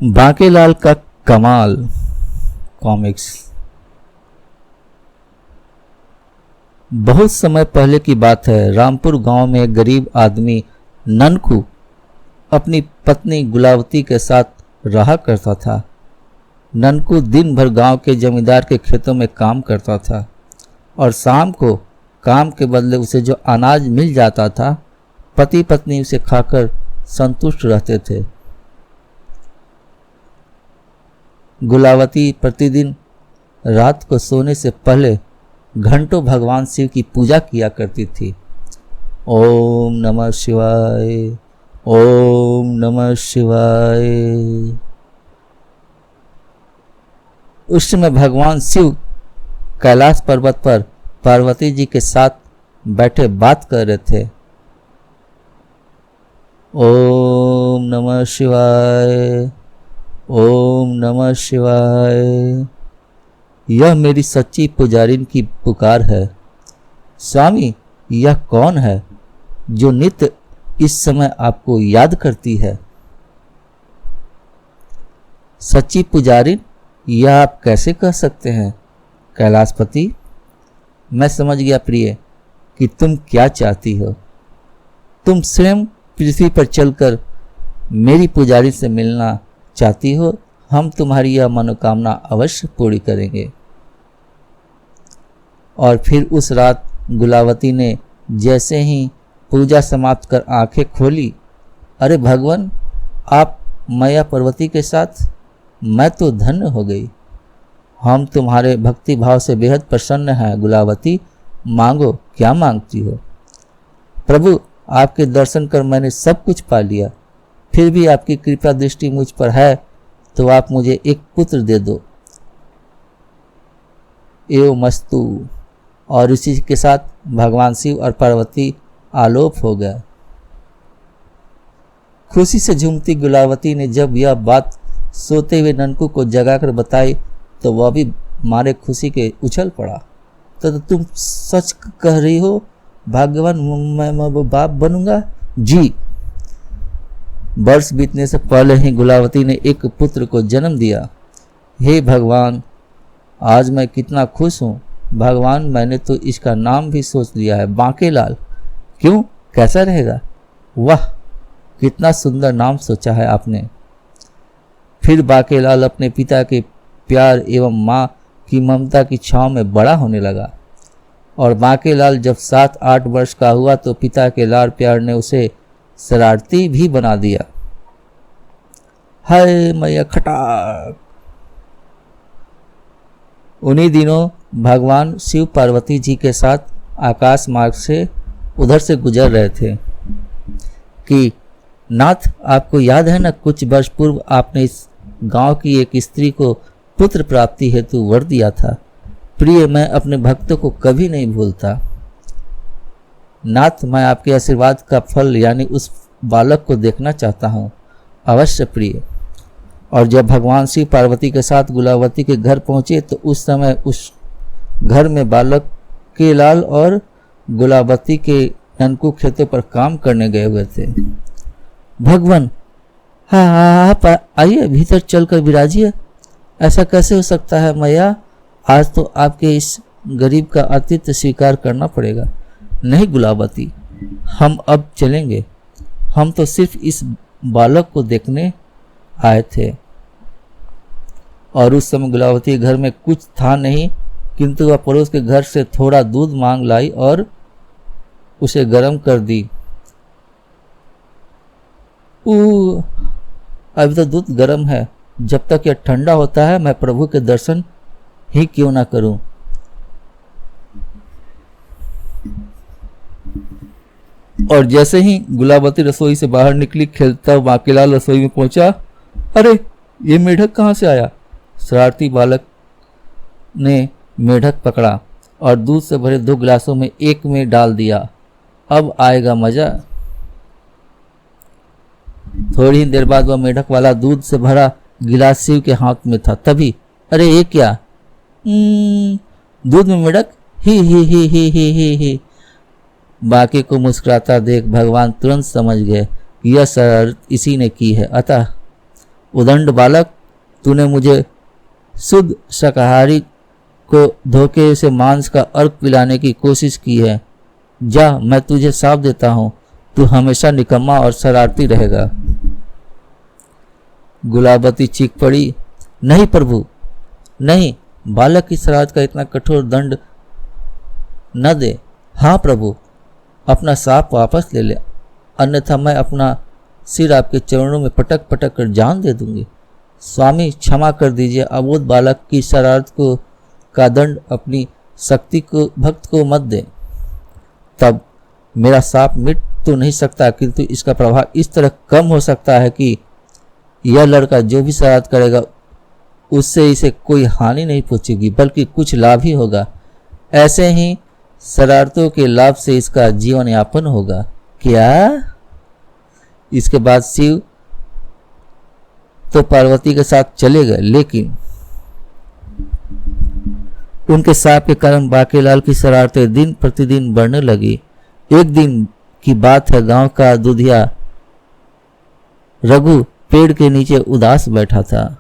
बांकेलाल का कमाल कॉमिक्स। बहुत समय पहले की बात है। रामपुर गांव में एक गरीब आदमी ननकू अपनी पत्नी गुलावती के साथ रहा करता था। ननकू दिन भर गांव के जमींदार के खेतों में काम करता था और शाम को काम के बदले उसे जो अनाज मिल जाता था, पति पत्नी उसे खाकर संतुष्ट रहते थे। गुलावती प्रतिदिन रात को सोने से पहले घंटों भगवान शिव की पूजा किया करती थी। ओम नमः शिवाय, ओम नमः शिवाय। उस समय भगवान शिव कैलाश पर्वत पर पार्वती जी के साथ बैठे बात कर रहे थे। ओम नमः शिवाय, ओम नमः शिवाय। यह मेरी सच्ची पुजारिन की पुकार है। स्वामी, यह कौन है जो नित्य इस समय आपको याद करती है? सच्ची पुजारिन, यह आप कैसे कह सकते हैं कैलाशपति? मैं समझ गया प्रिय कि तुम क्या चाहती हो। तुम स्वयं पृथ्वी पर चलकर मेरी पुजारी से मिलना चाहती हो। हम तुम्हारी यह मनोकामना अवश्य पूरी करेंगे। और फिर उस रात गुलावती ने जैसे ही पूजा समाप्त कर आंखें खोली, अरे भगवान, आप मैया पार्वती के साथ, मैं तो धन्य हो गई। हम तुम्हारे भक्ति भाव से बेहद प्रसन्न हैं गुलावती। मांगो, क्या मांगती हो? प्रभु, आपके दर्शन कर मैंने सब कुछ पा लिया। फिर भी आपकी कृपा दृष्टि मुझ पर है तो आप मुझे एक पुत्र दे दो। एवं मस्तु। और इसी के साथ भगवान शिव और पार्वती आलोप हो गया। खुशी से झूमती गुलावती ने जब यह बात सोते हुए ननकू को जगाकर बताई तो वह भी मारे खुशी के उछल पड़ा। तो तुम सच कह रही हो भाग्यवान, मैं बाप बनूंगा? जी। वर्ष बीतने से पहले ही गुलावती ने एक पुत्र को जन्म दिया। हे भगवान, आज मैं कितना खुश हूँ। भगवान, मैंने तो इसका नाम भी सोच लिया है, बांकेलाल। क्यों, कैसा रहेगा? वाह, कितना सुंदर नाम सोचा है आपने। फिर बांकेलाल अपने पिता के प्यार एवं माँ की ममता की छांव में बड़ा होने लगा। और बांकेलाल जब 7-8 वर्ष का हुआ तो पिता के लाड़ प्यार ने उसे शरारती भी बना दिया। हाय मैया खटाक। उन्हीं दिनों भगवान शिव पार्वती जी के साथ आकाश मार्ग से उधर से गुजर रहे थे कि नाथ, आपको याद है ना, कुछ वर्ष पूर्व आपने इस गांव की एक स्त्री को पुत्र प्राप्ति हेतु वर दिया था। प्रिय, मैं अपने भक्तों को कभी नहीं भूलता। नाथ, मैं आपके आशीर्वाद का फल यानी उस बालक को देखना चाहता हूँ। अवश्य प्रिय। और जब भगवान शिव पार्वती के साथ गुलावती के घर पहुँचे तो उस समय उस घर में बालक के लाल और गुलावती के ननकू खेतों पर काम करने गए हुए थे। भगवान, हाँ आप आइए, भीतर चलकर विराजिए। ऐसा कैसे हो सकता है मैया? आज तो आपके इस गरीब का आतिथ्य स्वीकार करना पड़ेगा। नहीं गुलावती, हम अब चलेंगे। हम तो सिर्फ इस बालक को देखने आए थे। और उस समय गुलावती के घर में कुछ था नहीं, किंतु वह पड़ोस के घर से थोड़ा दूध मांग लाई और उसे गर्म कर दी। अभी तो दूध गर्म है, जब तक यह ठंडा होता है मैं प्रभु के दर्शन ही क्यों ना करूं। और जैसे ही गुलावती रसोई से बाहर निकली, खेलता हुआ बांकेलाल रसोई में पहुंचा। अरे, ये मेढक कहाँ से आया? शरारती बालक ने मेढक पकड़ा और दूध से भरे 2 गिलासों में एक में डाल दिया। अब आएगा मजा। थोड़ी ही देर बाद वह मेढक वाला दूध से भरा गिलास शिव के हाथ में था। तभी, अरे ये क्या? दूध में मेढक? ही। बाकी को मुस्कुराता देख भगवान तुरंत समझ गए कि यह शरारत इसी ने की है। अतः उदंड बालक, तूने मुझे शुद्ध शाकाहारी को धोखे से मांस का अर्क पिलाने की कोशिश की है। जा, मैं तुझे साफ देता हूँ, तू हमेशा निकम्मा और शरारती रहेगा। गुलाबती चीख पड़ी, नहीं प्रभु, नहीं, बालक की शरारत का इतना कठोर दंड न दे। हाँ प्रभु, अपना साप वापस ले ले, अन्यथा मैं अपना सिर आपके चरणों में पटक पटक कर जान दे दूंगी। स्वामी क्षमा कर दीजिए, अबोध बालक की शरारत को का दंड अपनी शक्ति को भक्त को मत दे। तब मेरा साप मिट तो नहीं सकता, किंतु इसका प्रभाव इस तरह कम हो सकता है कि यह लड़का जो भी शरारत करेगा उससे इसे कोई हानि नहीं पहुंचेगी, बल्कि कुछ लाभ ही होगा। ऐसे ही शरारतों के लाभ से इसका जीवन यापन होगा। क्या? इसके बाद शिव तो पार्वती के साथ चले गए, लेकिन उनके साप के कारण बांकेलाल की शरारतें दिन प्रतिदिन बढ़ने लगी। एक दिन की बात है, गांव का दुधिया रघु पेड़ के नीचे उदास बैठा था।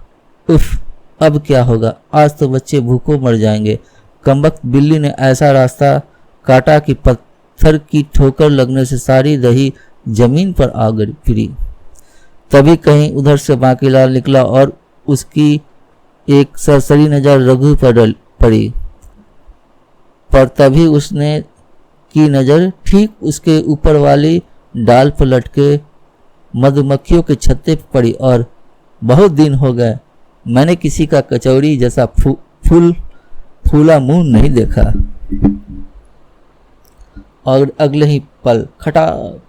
उफ, अब क्या होगा, आज तो बच्चे भूखों मर जाएंगे। कमबख्त बिल्ली ने ऐसा रास्ता काटा कि पत्थर की ठोकर लगने से सारी दही जमीन पर आ गिरी। तभी कहीं उधर से बांकेलाल निकला और उसकी एक सरसरी नजर रघु पर पड़ी, पर तभी उसने की नजर ठीक उसके ऊपर वाली डाल पर लटके मधुमक्खियों के छत्ते पर पड़ी। और बहुत दिन हो गए मैंने किसी का कचौड़ी जैसा फूला मुंह नहीं देखा। और अगले ही पल खटाक,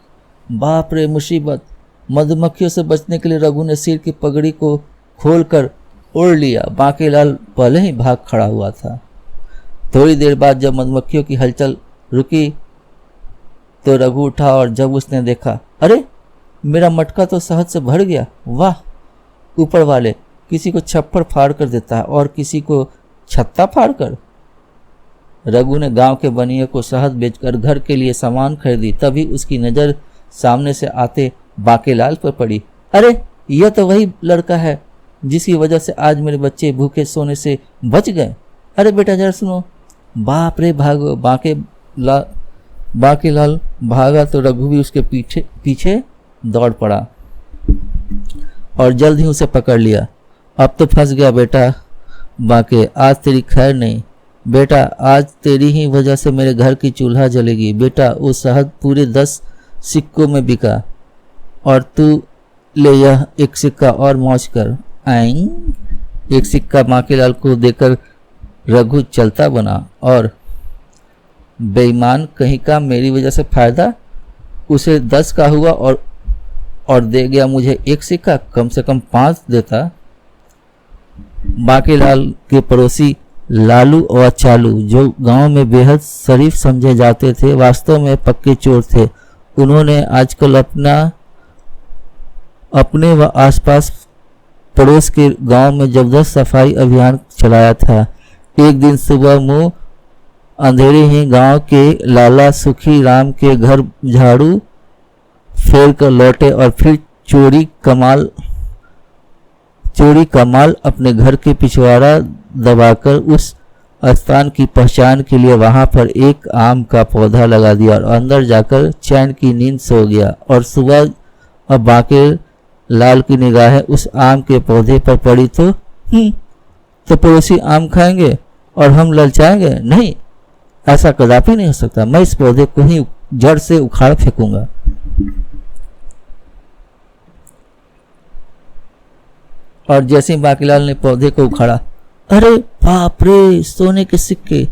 बाप रे मुसीबत! मधुमक्खियों से बचने के लिए रघु ने सिर की पगड़ी को खोलकर ओढ़ लिया। बांकेलाल पहले ही भाग खड़ा हुआ था। थोड़ी देर बाद जब मधुमक्खियों की हलचल रुकी तो रघु उठा और जब उसने देखा, अरे मेरा मटका तो शहद से भर गया। वाह ऊपर वाले, किसी को छप्पर फाड़ कर देता है और किसी को छत्ता फाड़ कर। रघु ने गांव के बनिए को शहद बेचकर घर के लिए सामान खरीदी। तभी उसकी नज़र सामने से आते बांकेलाल पर पड़ी। अरे यह तो वही लड़का है जिसकी वजह से आज मेरे बच्चे भूखे सोने से बच गए। अरे बेटा जरा सुनो। बाप रे भागो! बांकेलाल भागा तो रघु भी उसके पीछे दौड़ पड़ा और जल्द ही उसे पकड़ लिया। अब तो फंस गया बेटा बांके, आज तेरी खैर नहीं। बेटा आज तेरी ही वजह से मेरे घर की चूल्हा जलेगी। बेटा वो शहद पूरे 10 सिक्कों में बिका और तू ले यह एक सिक्का और मौज कर। आई एक सिक्का बांकेलाल को देकर रघु चलता बना। और बेईमान कहीं का, मेरी वजह से फायदा उसे 10 का हुआ और दे गया मुझे एक सिक्का, कम से कम 5 देता। बांकेलाल के पड़ोसी लालू और चालू, जो गांव में बेहद शरीफ समझे जाते थे, वास्तव में पक्के चोर थे। उन्होंने आजकल अपने व आसपास पड़ोस के गांव में जबरदस्त सफाई अभियान चलाया था। एक दिन सुबह मुंह अंधेरे ही गांव के लाला सुखी राम के घर झाड़ू फेर कर लौटे और फिर चोरी कमाल अपने घर के पिछवाड़ा दबाकर उस स्थान की पहचान के लिए वहां पर एक आम का पौधा लगा दिया और अंदर जाकर चैन की नींद सो गया। और सुबह अब बांकेलाल की निगाहें उस आम के पौधे पर पड़ी तो पड़ोसी आम खाएंगे और हम ललचाएंगे? नहीं, ऐसा कदापि नहीं हो सकता। मैं इस पौधे को ही जड़ से उखाड़ फेंकूंगा। और जैसे ही बांकेलाल ने पौधे को उखाड़ा, अरे बाप रे, सोने के सिक्के!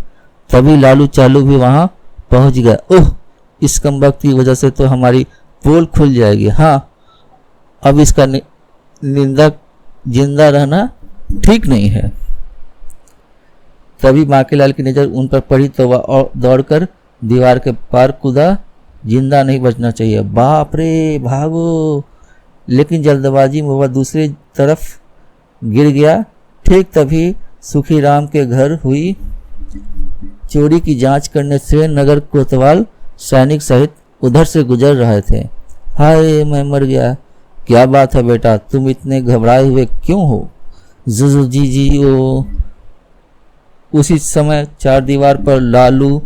तभी लालू चालू भी वहां पहुंच गया। ओह, इस कमबख्त की वजह से तो हमारी पोल खुल जाएगी। हाँ, अब इसका निंदक जिंदा रहना ठीक नहीं है। तभी बांकेलाल की नजर उन पर पड़ी तो वह दौड़कर दीवार के पार कूदा। जिंदा नहीं बचना चाहिए। बाप रे, भागो! लेकिन जल्दबाजी में वह दूसरी तरफ गिर गया। ठीक तभी सुखीराम के घर हुई चोरी की जांच करने से नगर कोतवाल सैनिक सहित उधर से गुजर रहे थे। हाय मैं मर गया, क्या बात है बेटा, तुम इतने घबराए हुए क्यों हो? जी जी ओ। उसी समय चार दीवार पर लालू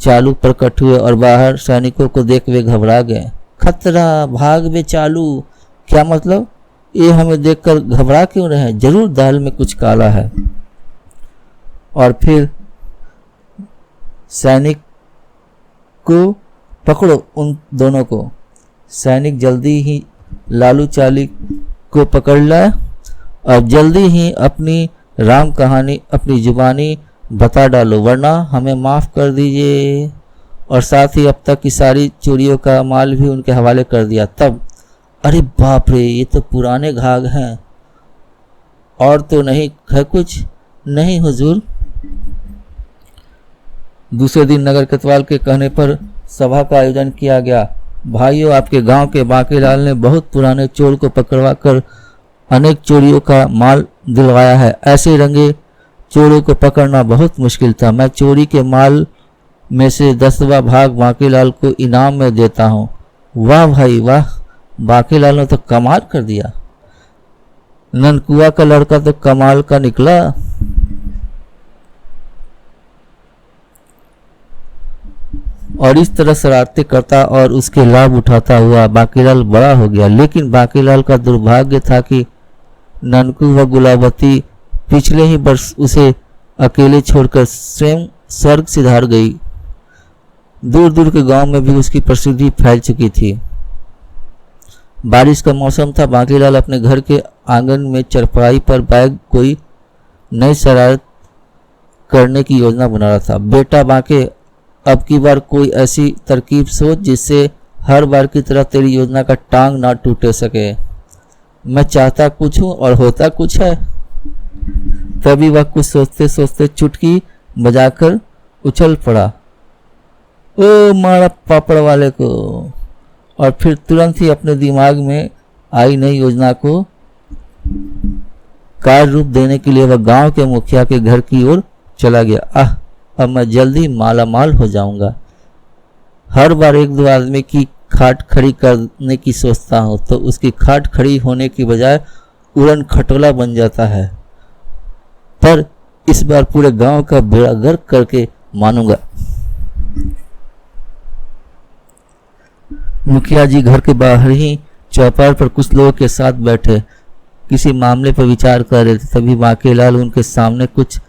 चालू प्रकट हुए और बाहर सैनिकों को देख वे घबरा गए। खतरा, भाग वे चालू। क्या मतलब? ये हमें देखकर घबरा क्यों रहे हैं? जरूर दाल में कुछ काला है। और फिर सैनिक को पकड़ो, उन दोनों को। सैनिक जल्दी ही लालू चाली को पकड़ लाए और जल्दी ही अपनी राम कहानी अपनी जुबानी बता डालो, वरना हमें माफ़ कर दीजिए। और साथ ही अब तक की सारी चोरियों का माल भी उनके हवाले कर दिया। तब अरे बाप रे, ये तो पुराने घाघ हैं। और तो नहीं है कुछ? नहीं हुजूर। दूसरे दिन नगर कोतवाल के कहने पर सभा का आयोजन किया गया। भाइयों, आपके गांव के बांकीलाल ने बहुत पुराने चोर को पकड़वा कर अनेक चोरियों का माल दिलवाया है। ऐसे रंगे चोरों को पकड़ना बहुत मुश्किल था। मैं चोरी के माल में से 10वां भाग बांकीलाल को इनाम में देता हूँ। वाह भाई वाह, बांकीलाल ने तो कमाल कर दिया। ननकुआ का लड़का तो कमाल का निकला। और इस तरह शरारतें करता और उसके लाभ उठाता हुआ बांकीलाल बड़ा हो गया। लेकिन बांकीलाल का दुर्भाग्य था कि ननकू व गुलाबती पिछले ही वर्ष उसे अकेले छोड़कर स्वयं स्वर्ग सिधार गई। दूर दूर के गांव में भी उसकी प्रसिद्धि फैल चुकी थी। बारिश का मौसम था। बांकीलाल अपने घर के आंगन में चरपाई पर बैग कोई नई शरारत करने की योजना बना रहा था। बेटा बांके, अब की बार कोई ऐसी तरकीब सोच जिससे हर बार की तरह तेरी योजना का टांग ना टूटे सके। मैं चाहता कुछ हूँ और होता कुछ है। तभी वह कुछ सोचते सोचते चुटकी बजाकर उछल पड़ा, ओ मारा पापड़ वाले को। और फिर तुरंत ही अपने दिमाग में आई नई योजना को कार्य रूप देने के लिए वह गांव के मुखिया के घर की ओर चला गया। अब मैं जल्दी माला माल हो जाऊंगा। हर बार एक दो आदमी की खाट खड़ी करने की सोचता हूँ तो उसकी खाट खड़ी होने की बजाय उड़न खटोला बन जाता है। पर इस बार पूरे गांव का बेड़ा गर्क करके मानूंगा। मुखिया जी घर के बाहर ही चौपाल पर कुछ लोगों के साथ बैठे किसी मामले पर विचार कर रहे थे। तभी बांकीलाल उनके सामने कुछ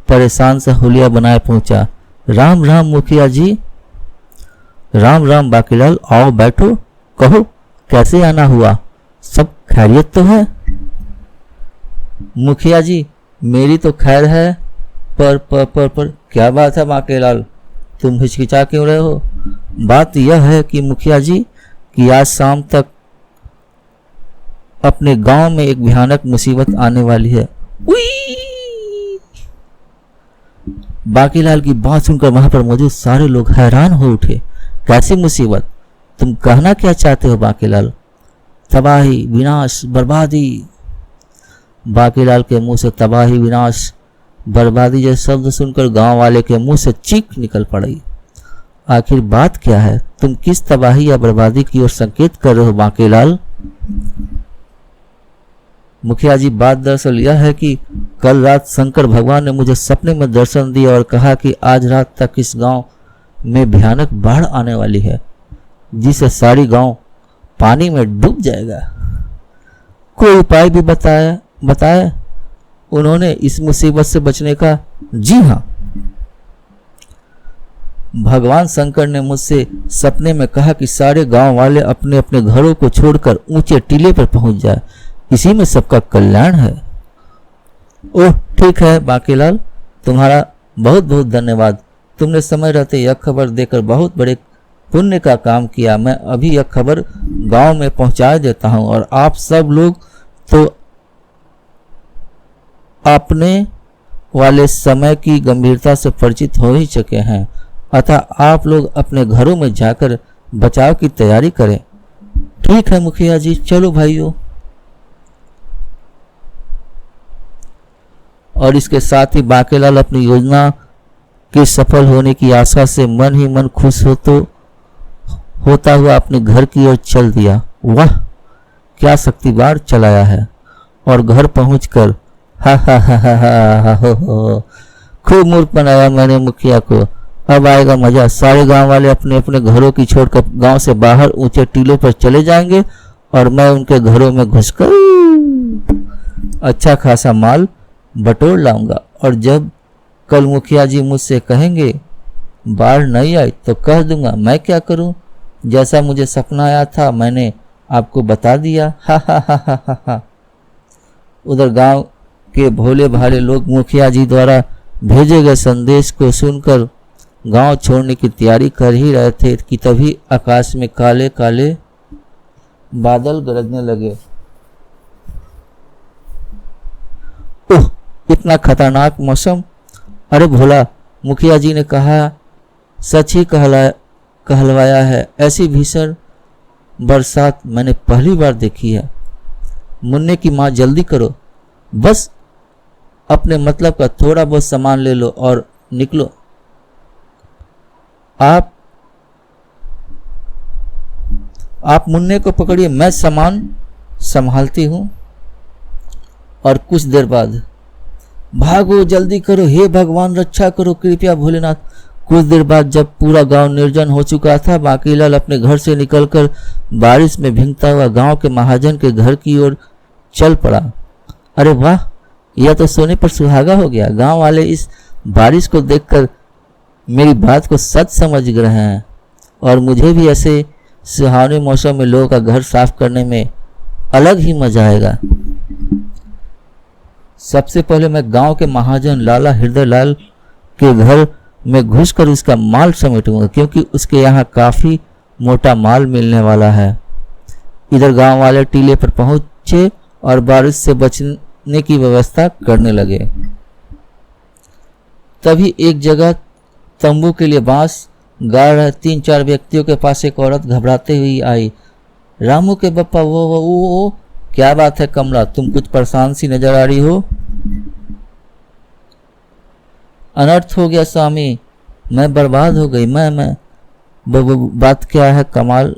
परेशान सा हुलिया बनाए पहुंचा। राम राम मुखिया जी। राम राम बांकीलाल, आओ बैठो, कहो कैसे आना हुआ? सब खैरियत तो है? मुखिया जी, मेरी तो खैर है, पर क्या बात है बांकीलाल, तुम हिचकिचा क्यों रहे हो? बात यह है कि मुखिया जी कि आज शाम तक अपने गांव में एक भयानक मुसीबत आने वाली है। बांकीलाल की बात सुनकर वहां पर मौजूद सारे लोग हैरान हो उठे। कैसी मुसीबत? तुम कहना क्या चाहते हो बांकीलाल? तबाही, विनाश, बर्बादी। बांकीलाल के मुंह से तबाही, विनाश, बर्बादी जैसे शब्द सुनकर गांव वाले के मुंह से चीख निकल पड़ी। आखिर बात क्या है? तुम किस तबाही या बर्बादी की ओर संकेत कर रहे हो बांकीलाल? मुखिया जी, बात दरअसल यह है कि कल रात शंकर भगवान ने मुझे सपने में दर्शन दिया और कहा कि आज रात तक इस गांव में भयानक बाढ़ आने वाली है जिससे सारी गांव पानी में डूब जाएगा। कोई उपाय भी बताया उन्होंने इस मुसीबत से बचने का? जी हाँ, भगवान शंकर ने मुझसे सपने में कहा कि सारे गांव वाले अपने अपने घरों को छोड़कर ऊंचे टीले पर पहुंच जाए, इसी में सबका कल्याण है। ओह ठीक है बांकीलाल, तुम्हारा बहुत बहुत धन्यवाद। तुमने समय रहते यह खबर देकर बहुत बड़े पुण्य का काम किया। मैं अभी यह खबर गांव में पहुंचा देता हूं और आप सब लोग तो अपने वाले समय की गंभीरता से परिचित हो ही चुके हैं, अतः आप लोग अपने घरों में जाकर बचाव की तैयारी करें। ठीक है मुखिया जी, चलो भाइयों। और इसके साथ ही बांकीलाल अपनी योजना के सफल होने की आशा से मन ही मन खुश होता हुआ अपने घर की ओर चल दिया। वाह क्या शक्तिवार चलाया है। और घर पहुंचकर हा हा हा हा हा हो, खूब मूर्ख बनाया मैंने मुखिया को। अब आएगा मजा। सारे गांव वाले अपने अपने घरों की छोड़कर गांव से बाहर ऊंचे टीलों पर चले जाएंगे और मैं उनके घरों में घुसकर अच्छा खासा माल बटोर लाऊंगा। और जब कल मुखिया जी मुझसे कहेंगे बाढ़ नहीं आई तो कह दूंगा मैं क्या करूं, जैसा मुझे सपना आया था मैंने आपको बता दिया। हा हा हा हा हा हा। उधर गांव के भोले भाले लोग मुखिया जी द्वारा भेजे गए संदेश को सुनकर गांव छोड़ने की तैयारी कर ही रहे थे कि तभी आकाश में काले काले बादल गरजने लगे। ओह, इतना खतरनाक मौसम। अरे भोला, मुखिया जी ने कहा सच ही कहलवाया है। ऐसी भीषण बरसात मैंने पहली बार देखी है। मुन्ने की माँ जल्दी करो, बस अपने मतलब का थोड़ा बहुत सामान ले लो और निकलो। आप मुन्ने को पकड़िए, मैं सामान संभालती हूँ। और कुछ देर बाद भागो जल्दी करो, हे भगवान रक्षा करो कृपया भोलेनाथ। कुछ देर बाद जब पूरा गांव निर्जन हो चुका था, बांकीलाल अपने घर से निकलकर बारिश में भीगता हुआ गांव के महाजन के घर की ओर चल पड़ा। अरे वाह, यह तो सोने पर सुहागा हो गया। गांव वाले इस बारिश को देखकर मेरी बात को सच समझ रहे हैं और मुझे भी ऐसे सुहावने मौसम में लोगों का घर साफ करने में अलग ही मजा आएगा। सबसे पहले मैं गांव के महाजन लाला हृदय लाल के घर में घुसकर उसका माल समेटूंगा, क्योंकि उसके यहाँ काफी मोटा माल मिलने वाला है। इधर गांव वाले टीले पर पहुंचे और बारिश से बचने की व्यवस्था करने लगे। तभी एक जगह तंबू के लिए बांस गाड़ रहे 3-4 व्यक्तियों के पास एक औरत घबराते हुई आई। रामू के बप्पा, वो क्या बात है कमला, तुम कुछ परेशान सी नजर आ रही हो। अनर्थ हो गया स्वामी, मैं बर्बाद हो गई। मैं बात क्या है कमाल,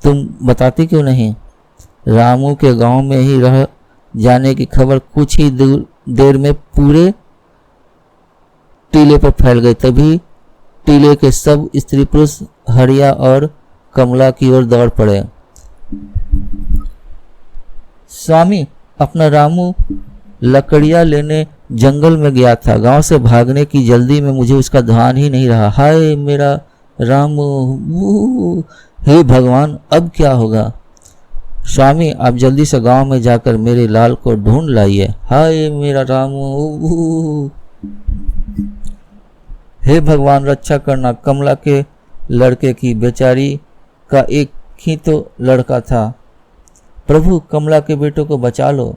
तुम बताती क्यों नहीं। रामू के गांव में ही रह जाने की खबर कुछ ही देर में पूरे टीले पर फैल गई। तभी टीले के सब स्त्री पुरुष हरिया और कमला की ओर दौड़ पड़े। स्वामी, अपना रामू लकड़ियां लेने जंगल में गया था। गांव से भागने की जल्दी में मुझे उसका ध्यान ही नहीं रहा। हाय मेरा रामू, हे भगवान अब क्या होगा। स्वामी, आप जल्दी से गांव में जाकर मेरे लाल को ढूंढ लाइए। हाय मेरा रामू, हे भगवान रक्षा करना। कमला के लड़के की बेचारी का एक ही तो लड़का था, प्रभु कमला के बेटों को बचा लो।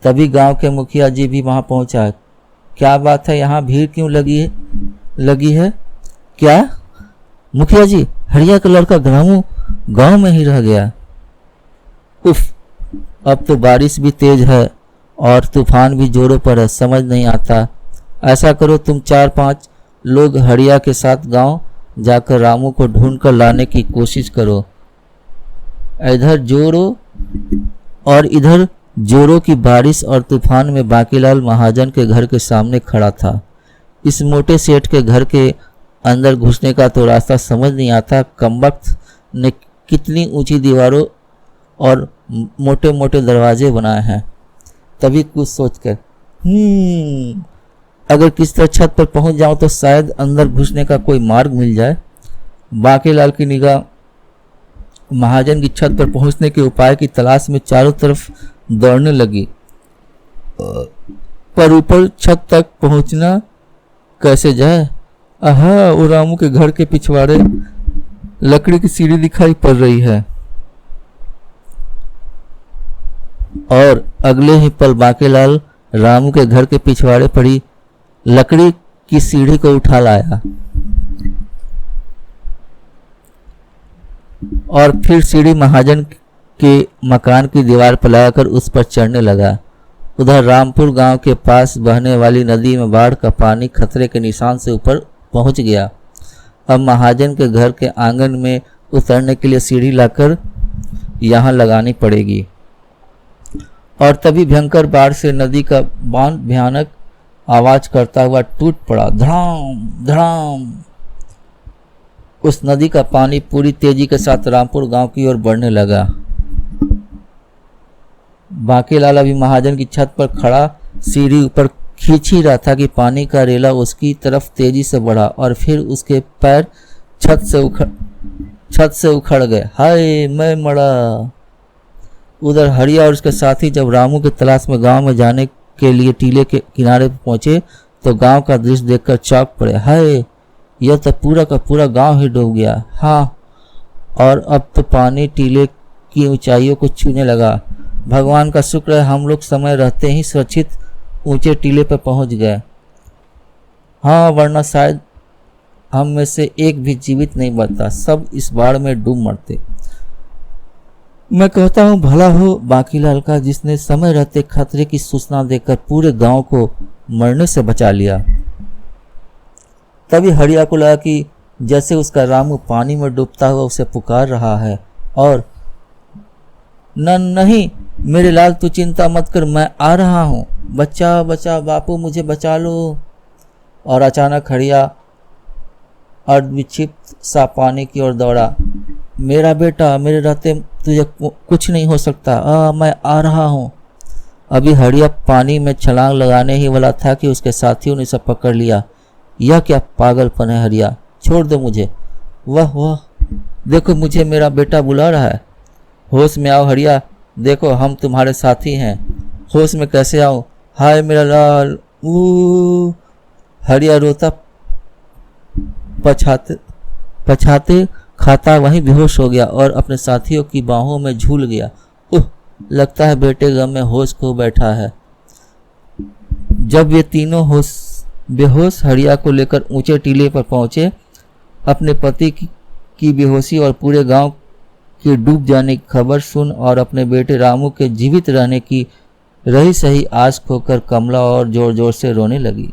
तभी गांव के मुखिया जी भी वहां पहुंचा। क्या बात है, यहाँ भीड़ क्यों लगी है। क्या मुखिया जी, हरिया का लड़का रामू गांव में ही रह गया। उफ, अब तो बारिश भी तेज है और तूफान भी जोरों पर है, समझ नहीं आता। ऐसा करो, तुम 4-5 लोग हरिया के साथ गांव जाकर रामू को ढूंढ कर लाने की कोशिश करो। इधर जोरों की बारिश और तूफान में बांकीलाल महाजन के घर के सामने खड़ा था। इस मोटे सेठ के घर के अंदर घुसने का तो रास्ता समझ नहीं आता। कमबख्त ने कितनी ऊंची दीवारों और मोटे मोटे दरवाजे बनाए हैं। तभी कुछ सोचकर अगर किस तरह छत पर पहुंच जाऊं तो शायद अंदर घुसने का कोई मार्ग मिल जाए। बांकीलाल की निगाह महाजन की छत पर पहुंचने के उपाय की तलाश में चारों तरफ दौड़ने लगी, पर ऊपर छत तक पहुंचना कैसे जाए। आहा, वो रामू के घर के पिछवाड़े लकड़ी की सीढ़ी दिखाई पड़ रही है और अगले ही पल बांकीलाल रामू के घर के पिछवाड़े पड़ी लकड़ी की सीढ़ी को उठा लाया और फिर सीढ़ी महाजन के मकान की दीवार पर लगाकर उस पर चढ़ने लगा। उधर रामपुर गांव के पास बहने वाली नदी में बाढ़ का पानी खतरे के निशान से ऊपर पहुंच गया। अब महाजन के घर के आंगन में उतरने के लिए सीढ़ी लाकर यहाँ लगानी पड़ेगी। और तभी भयंकर बाढ़ से नदी का बांध भयानक आवाज करता हुआ टूट पड़ा। धड़ाम धड़ाम। उस नदी का पानी पूरी तेजी के साथ रामपुर गांव की ओर बढ़ने लगा। बांकीलाल अभी महाजन की छत पर खड़ा सीढ़ी ऊपर खींच ही रहा था कि पानी का रेला उसकी तरफ तेजी से बढ़ा और फिर उसके पैर छत से उखड़ गए। हाय मैं मरा। उधर हरिया और उसके साथी जब रामू की तलाश में गांव में जाने के लिए टीले के किनारे पर पहुंचे तो गांव का दृश्य देखकर चौंक पड़े। हाय, यह तो पूरा का पूरा गांव ही डूब गया। हाँ, और अब तो पानी टीले की ऊंचाइयों को छूने लगा। भगवान का शुक्र है हम लोग समय रहते ही सुरक्षित ऊंचे टीले पर पहुंच गए। हाँ, वरना शायद हम में से एक भी जीवित नहीं बचता, सब इस बाढ़ में डूब मरते। मैं कहता हूँ भला हो बांकीलाल का, जिसने समय रहते खतरे की सूचना देकर पूरे गांव को मरने से बचा लिया। तभी हरिया को लगा कि जैसे उसका रामू पानी में डूबता हुआ उसे पुकार रहा है और नहीं मेरे लाल, तू चिंता मत कर, मैं आ रहा हूँ, बच्चा बच्चा बापू, मुझे बचा लो। और अचानक हरिया अर्धविक्षिप्त सा पानी की ओर दौड़ा। मेरा बेटा, मेरे रहते तुझे कुछ नहीं हो सकता, मैं आ रहा हूँ। अभी हरिया पानी में छलांग लगाने ही वाला था कि उसके साथियों ने उसे पकड़ लिया। यह क्या पागलपन है हरिया, छोड़ दो मुझे। वाह वाह, देखो मुझे मेरा बेटा बुला रहा है। होश में आओ हरिया, देखो हम तुम्हारे साथी हैं। होश में कैसे आऊं? हाय मेरा लाल। हरिया रोता पछाते खाता वहीं बेहोश हो गया और अपने साथियों की बाहों में झूल गया। लगता है बेटे गम में होश खो बैठा है। जब ये तीनों बेहोश हरिया को लेकर ऊंचे टीले पर पहुंचे, अपने पति की बेहोशी और पूरे गांव के डूब जाने की खबर सुन और अपने बेटे रामू के जीवित रहने की रही सही आस खोकर कमला और जोर जोर से रोने लगी।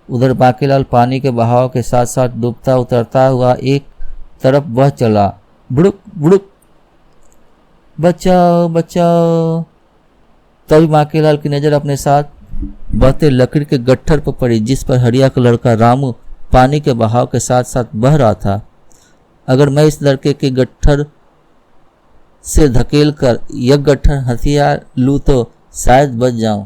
उधर बांकीलाल पानी के बहाव के साथ साथ डूबता उतरता हुआ एक तरफ बह चला। बुड़ुक बुड़ुक, बचाओ बचाओ। तभी बांकीलाल की नजर अपने साथ बहते लकड़ी के गट्ठर पर पड़ी, जिस पर हरिया का लड़का रामू पानी के बहाव के साथ साथ बह रहा था। अगर मैं इस लड़के के गट्ठर से धकेल कर यह गट्ठर हथियार लूँ तो शायद बच जाऊं।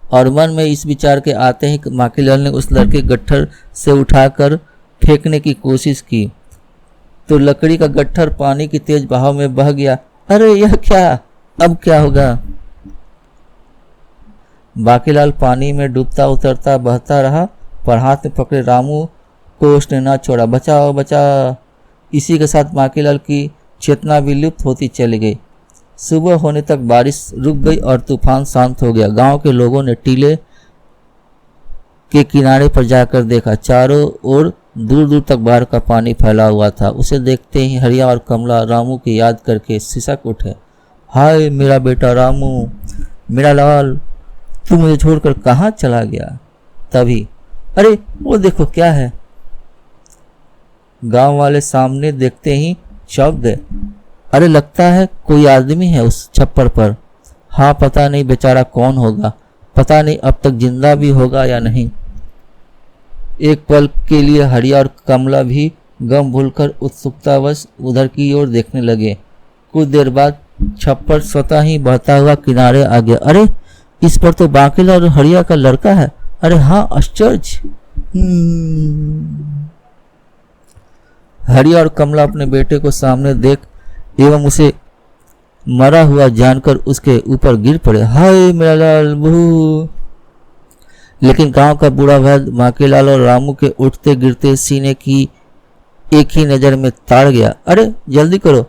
और मन में इस विचार के आते ही बांकीलाल ने उस लड़के गट्ठर से उठाकर फेंकने की कोशिश की तो लकड़ी का गट्ठर पानी की तेज बहाव में बह गया। अरे यह क्या, अब क्या होगा? बांकीलाल पानी में डूबता उतरता बहता रहा, पर हाथ में पकड़े रामू को उसने ना छोड़ा। बचाओ बचाओ। इसी के साथ बांकीलाल की चेतना भी लुप्त होती चली गई। सुबह होने तक बारिश रुक गई और तूफान शांत हो गया। गांव के लोगों ने टीले के किनारे पर जाकर देखा। चारों ओर दूर दूर तक बाढ़ का पानी फैला हुआ था। उसे देखते ही हरिया और कमला रामू की याद करके सिसक उठे। हाय मेरा बेटा रामू, मेरा लाल, तू मुझे छोड़कर कहाँ चला गया? तभी अरे वो देखो क्या है। गांव वाले सामने देखते ही चौंक गए। अरे लगता है कोई आदमी है उस छप्पर पर। हाँ, पता नहीं बेचारा कौन होगा, पता नहीं अब तक जिंदा भी होगा या नहीं। एक पल के लिए हरिया और कमला भी गम भूलकर उत्सुकतावश उधर की ओर देखने लगे। कुछ देर बाद छप्पर स्वतः ही बहता हुआ किनारे आ गया। अरे इस पर तो बांकीलाल और हरिया का लड़का है। अरे हाँ, आश्चर्य। हरिया और कमला अपने बेटे को सामने देख एवं उसे मरा हुआ जानकर उसके ऊपर गिर पड़े। हाय मेरा लाल बहू। लेकिन गांव का बूढ़ा वैद्य बांकीलाल और रामू के उठते गिरते सीने की एक ही नजर में ताड़ गया। अरे जल्दी करो,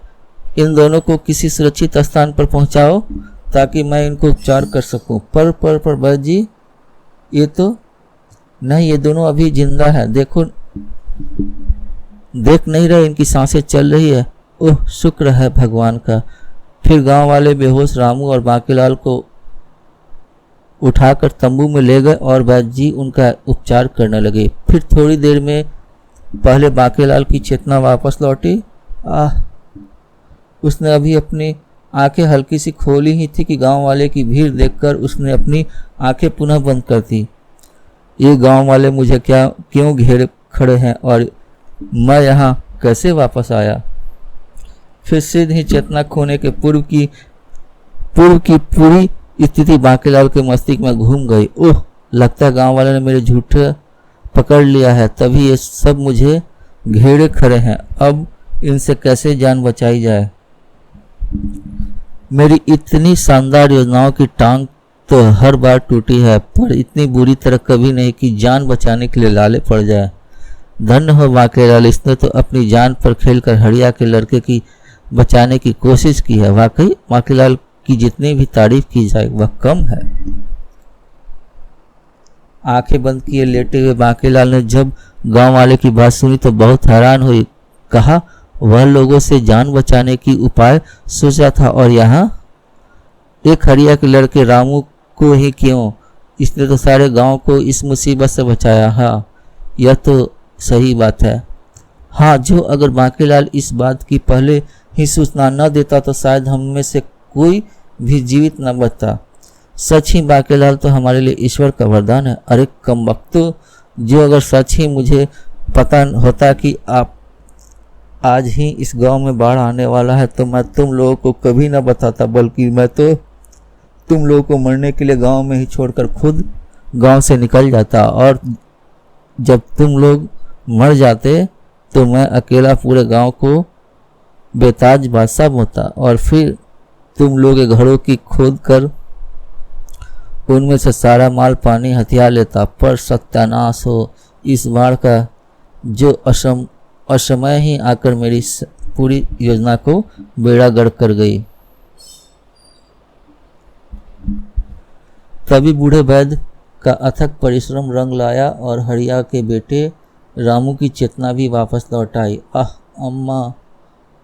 इन दोनों को किसी सुरक्षित स्थान पर पहुंचाओ ताकि मैं इनको उपचार कर सकूं। पर वैद्य जी, ये तो नहीं, ये दोनों अभी जिंदा है। देखो, देख नहीं रहे, इनकी सांसें चल रही है। ओह शुक्र है भगवान का। फिर गांव वाले बेहोश रामू और बांकीलाल को उठाकर तंबू में ले गए और वैद्य जी उनका उपचार करने लगे। फिर थोड़ी देर में पहले बांकीलाल की चेतना वापस लौटी। उसने अभी अपनी आंखें हल्की सी खोली ही थी कि गांव वाले की भीड़ देखकर उसने अपनी आंखें पुनः बंद कर दी। ये गांव वाले मुझे क्यों घेरे खड़े हैं और मैं यहाँ कैसे वापस आया? फिर सीधे ही चेतना खोने के पूर्व की पूरी स्थिति बांकेलाल के मस्तिष्क में घूम गई। ओह, लगता है गांव वाले ने मेरे झूठे पकड़ लिया है, तभी ये सब मुझे घेरे खड़े हैं। अब इनसे कैसे जान बचाई जाए? मेरी इतनी शानदार योजनाओं की टांग तो हर बार टूटी है, पर इतनी बुरी तरह कभी नहीं कि जान बचाने के लिए लाले पड़ जाए। धन्य हो बांकेलाल, इसने तो अपनी जान पर खेलकर हड़िया के लड़के की बचाने की कोशिश की है। वाकई बांकेलाल की जितनी भी तारीफ की जाए वह कम है। आंखें बंद किए लेटे हुए बांकेलाल ने जब गांव वाले की बात सुनी तो बहुत हैरान हुई। कहा, वह लोगों से जान बचाने की उपाय सोचा था और यहाँ एक हरिया के लड़के रामू को ही क्यों? इसने तो सारे गांव को इस मुसीबत से बचाया। हाँ, यह तो सही बात है। हाँ, जो अगर बांकेलाल इस बात की पहले ही सूचना न देता तो शायद हम में से कोई भी जीवित न बचता। सच ही बांकेलाल तो हमारे लिए ईश्वर का वरदान है। अरे कमबख्तो, जो अगर सच ही मुझे पता होता कि आप आज ही इस गांव में बाढ़ आने वाला है तो मैं तुम लोगों को कभी न बताता, बल्कि मैं तो तुम लोगों को मरने के लिए गांव में ही छोड़कर खुद गांव से निकल जाता, और जब तुम लोग मर जाते तो मैं अकेला पूरे गांव को बेताज बादशाह होता और फिर तुम लोग के घरों की खोद कर उनमें से सारा माल पानी हथियार लेता। पर सत्यानाश हो, इस बाढ़ का जो असमय ही आकर मेरी पूरी योजना को बेड़ा गर्क कर गई। तभी बूढ़े वैद्य का अथक परिश्रम रंग लाया और हरिया के बेटे रामू की चेतना भी वापस लौट आई। आह अम्मा,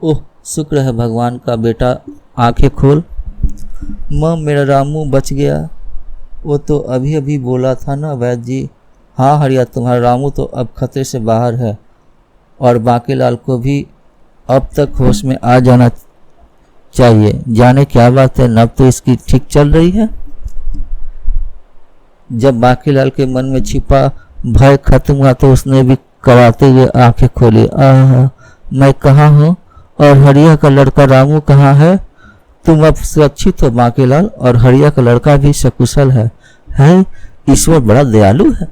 ओह शुक्र है भगवान का बेटा, आंखें खोल। माँ, मेरा रामू बच गया। वो तो अभी अभी बोला था ना वैद्य जी। हाँ हरिया, तुम्हारा रामू तो अब खतरे से बाहर है और बांकेलाल को भी अब तक होश में आ जाना चाहिए। जाने क्या बात है, नब तो इसकी ठीक चल रही है। जब बांकेलाल के मन में छिपा भय खत्म हुआ तो उसने भी कराते हुए आंखें खोली। आह, मैं कहाँ हूँ और हरिया का लड़का रामू कहाँ है? तुम अब सुरक्षित हो बांकेलाल, और हरिया का लड़का भी सकुशल है। ईश्वर बड़ा दयालु है।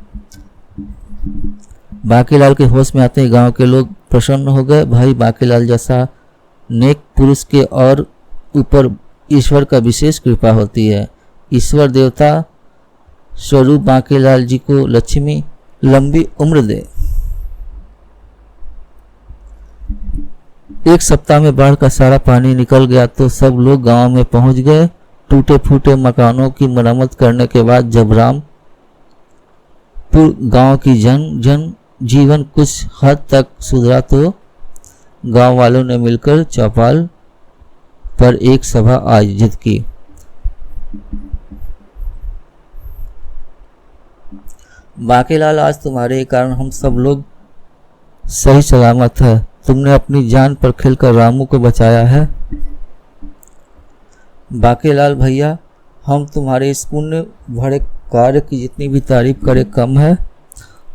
बांकेलाल के होश में आते ही गांव के लोग प्रसन्न हो गए। भाई, बांकेलाल जैसा नेक पुरुष के और ऊपर ईश्वर का विशेष कृपा होती है। ईश्वर देवता स्वरूप बांकेलाल जी को लक्ष्मी लंबी उम्र दे। एक सप्ताह में बाढ़ का सारा पानी निकल गया तो सब लोग गांव में पहुंच गए। टूटे फूटे मकानों की मरम्मत करने के बाद जब रामपुर गांव की जन जीवन कुछ हद तक सुधरा तो गांव वालों ने मिलकर चौपाल पर एक सभा आयोजित की। बांकेलाल, आज तुम्हारे कारण हम सब लोग सही सलामत है। तुमने अपनी जान पर खेलकर रामू को बचाया है। बांकेलाल भैया, हम तुम्हारे इस पुण्य भरे कार्य की जितनी भी तारीफ करें कम है,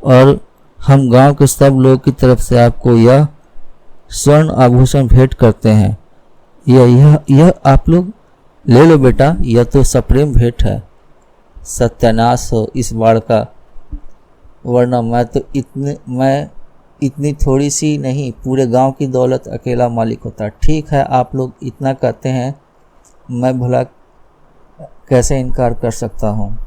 और हम गांव के सब लोग की तरफ से आपको यह स्वर्ण आभूषण भेंट करते हैं। यह आप लोग ले लो बेटा, यह तो सप्रेम भेंट है। सत्यानाश हो इस बाढ़ का, वरना मैं इतनी थोड़ी सी नहीं पूरे गांव की दौलत अकेला मालिक होता। ठीक है, आप लोग इतना कहते हैं, मैं भला कैसे इनकार कर सकता हूँ।